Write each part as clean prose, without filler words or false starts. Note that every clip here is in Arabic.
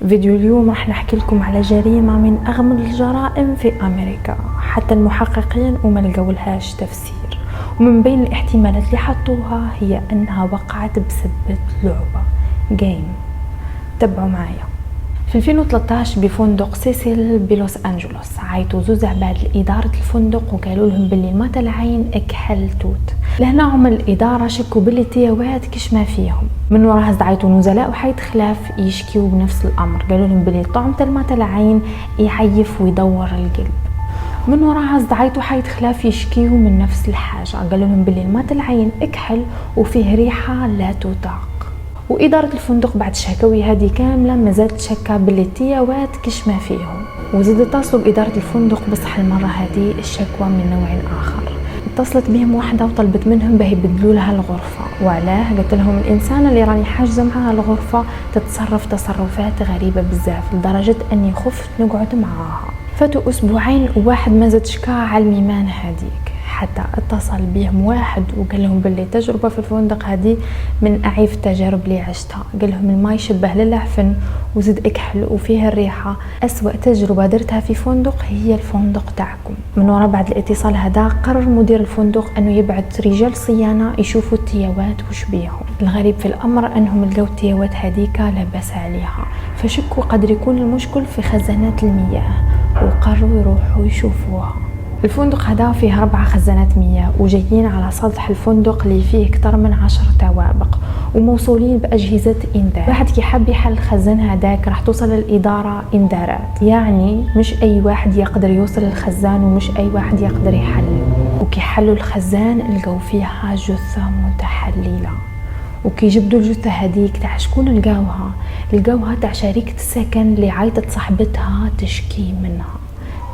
فيديو اليوم راح نحكي لكم على جريمة من أغمض الجرائم في أمريكا، حتى المحققين وما لقوا-لهاش تفسير. ومن بين الاحتمالات اللي حطوها هي أنها وقعت بسبب لعبة جيم. تبعوا معايا. في 2013 بفندق سيسيل بلوس أنجلوس عيطوا زوز عباد لإدارة الفندق وقالوا لهم باللي المات العين اكحل توت. لهنا عمل الإدارة شكوا باللي تيوات كش ما فيهم. من وراها زعيتوا نزلاء وحيد خلاف يشكيوا بنفس الأمر، قالوا لهم باللي طعم المات العين يعيف ويدور القلب. من وراها زعيتوا حيد خلاف يشكيوا من نفس الحاجة، قالوا لهم باللي المات العين اكحل وفيه ريحة لا تطاق. وإدارة الفندق بعد الشكاوي هذه كاملة ما زالت شكا باللي التيوات كش ما فيهم، وزاد اتصلوا بإدارة الفندق بصح المرة هذه الشكوى من نوع آخر. اتصلت بهم واحدة وطلبت منهم باه يبدلوا لها الغرفة. وعلاه؟ قلت لهم الإنسانة اللي راني حاجزة معها الغرفة تتصرف تصرفات غريبة بزاف لدرجة أني خفت نقعد معاها. فاتوا أسبوعين وواحد ما زاد شكا على الميمان هذيك، حتى اتصل بهم واحد وقال لهم باللي تجربة في الفندق هذه من أعيف التجارب اللي عشتها. قال لهم الماء يشبه للعفن وزد اكحل وفيها الريحة. أسوأ تجربة درتها في فندق هي الفندق تاعكم. من وراء بعد الاتصال هذا قرر مدير الفندق أنه يبعث رجال صيانة يشوفوا التيوات وش بيهم. الغريب في الأمر أنهم لقوا التيوات هذيك لا بأس عليها، فشكوا قدر يكون المشكل في خزانات المياه وقرروا يروحوا يشوفوها. الفندق هذا فيه 4 خزانات مياه وجايين على سطح الفندق اللي فيه اكثر من 10 توابق وموصولين بأجهزة إنذار. واحد كي حب يحل الخزان هذاك راح توصل للإدارة إنذارات، يعني مش أي واحد يقدر يوصل للخزان ومش أي واحد يقدر يحله. وكي حلوا الخزان لقوا فيها جثة متحللة، وكي جبدوا الجثة هذيك تاع شكون لقاوها تاع شريكة السكن اللي عيطت صاحبتها تشكي منها.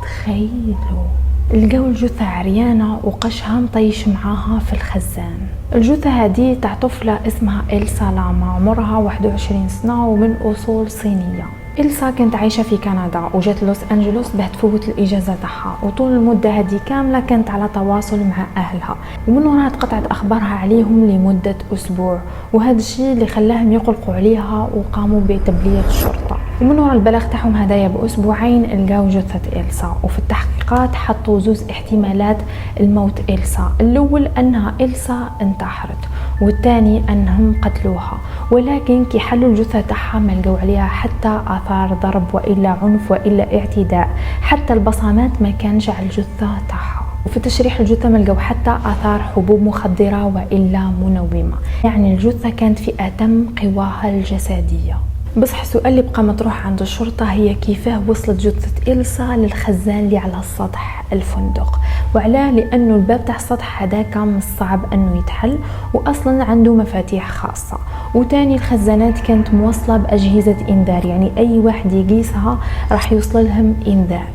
تخيلوا، لقاو الجثة عريانة وقشها مطيش معاها في الخزان. الجثة هذه تاع طفلة اسمها إلسا لاما، عمرها 21 سنة ومن أصول صينية. إلسا كانت عايشة في كندا وجات لوس أنجلوس باه تفوت الإجازة تاعها، وطول المدة هذه كاملة كانت على تواصل مع أهلها، ومن وراها تقطعت أخبارها عليهم لمدة أسبوع، وهذا الشيء اللي خلاهم يقلقوا عليها وقاموا بتبليغ الشرطة. ومن وراء البلاغ تاعهم هدايا بأسبوعين لقاو جثة إلسا. وفي التحقيقات حطوا زوز احتمالات الموت إلسا، الأول أنها إلسا انتحرت، والثاني أنهم قتلوها. ولكن كي حلوا الجثة تاعها ما لقاو عليها حتى آثار ضرب وإلا عنف وإلا اعتداء، حتى البصمات ما كانش على الجثة تاعها. وفي تشريح الجثة ما لقاو حتى آثار حبوب مخدرة وإلا منومة، يعني الجثة كانت في أتم قواها الجسدية. بصح السؤال اللي بقى مطروح عند الشرطة هي كيفاه وصلت جثة إلسا للخزان اللي على سطح الفندق. وعلاه؟ لأنه الباب تاع السطح هذاك من الصعب أنه يتحل، وأصلا عنده مفاتيح خاصة، وتاني الخزانات كانت موصلة بأجهزة إنذار، يعني أي واحد يقيسها راح يوصل لهم إنذار.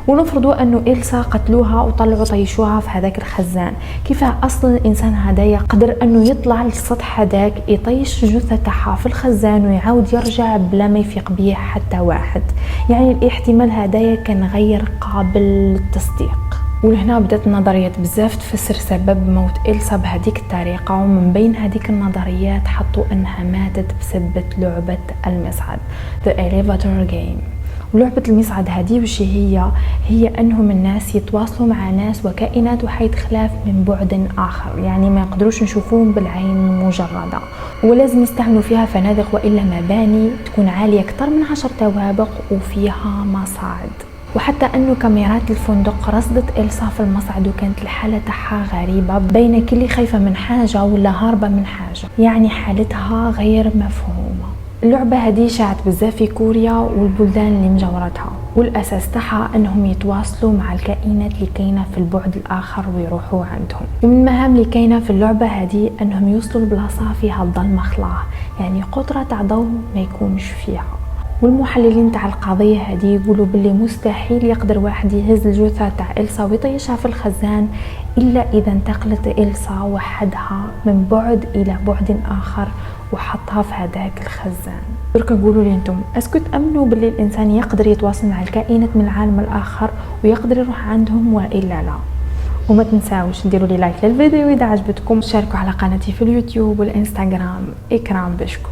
ونفرضوا أنه إلسا قتلوها وطلعوا طيشوها في هذاك الخزان، كيفاه أصلا الإنسان هذايا قدر أنه يطلع للسطح هذاك يطيش الجثة تاعها في الخزان ويعاود يرجع بلا ما يفيق بيه حتى واحد؟ يعني الاحتمال هذايا كان غير قابل للتصديق. ولهنا بدات النظريات بزاف تفسر سبب موت إلسا بهذيك الطريقة، ومن بين هذيك النظريات حطوا أنها ماتت بسبب لعبة المصعد The Elevator Game. ولعبة المصعد هذه وش هي أنهم الناس يتواصلوا مع ناس وكائنات وحيد خلاف من بعد آخر، يعني ما يقدروش نشوفوهم بالعين المجردة، ولازم يستعملوا فيها فنادق وإلا مباني تكون عالية أكثر من 10 طوابق وفيها مصاعد. وحتى أنه كاميرات الفندق رصدت إلسا في المصعد، وكانت الحالة تاعها غريبة، بين كل خايفة من حاجة ولا هاربة من حاجة، يعني حالتها غير مفهومة. اللعبة هذه شاعت بزاف في كوريا والبلدان اللي مجاورتها، والأساس تاعها أنهم يتواصلوا مع الكائنات اللي كاينة في البعد الآخر ويروحوا عندهم. ومن المهام اللي كاينة في اللعبة هذه أنهم يوصلوا لبلاصة فيها الظلمة خلاه، يعني قطرة تاع ضوء ما يكونش فيها. والمحللين تاع القضية هذه يقولوا باللي مستحيل يقدر واحد يهز الجثة تاع إلسا ويطيشها في الخزان إلا إذا انتقلت إلسا وحدها من بعد إلى بعد آخر وحطها في هذاك الخزان. دركا قولوا لي انتم، اسكو تأمنوا باللي الإنسان يقدر يتواصل مع الكائنات من العالم الآخر ويقدر يروح عندهم وإلا لا؟ وما تنساوش ديروا لي لايك للفيديو إذا عجبتكم، شاركوا على قناتي في اليوتيوب والإنستغرام. إكرام بشكو.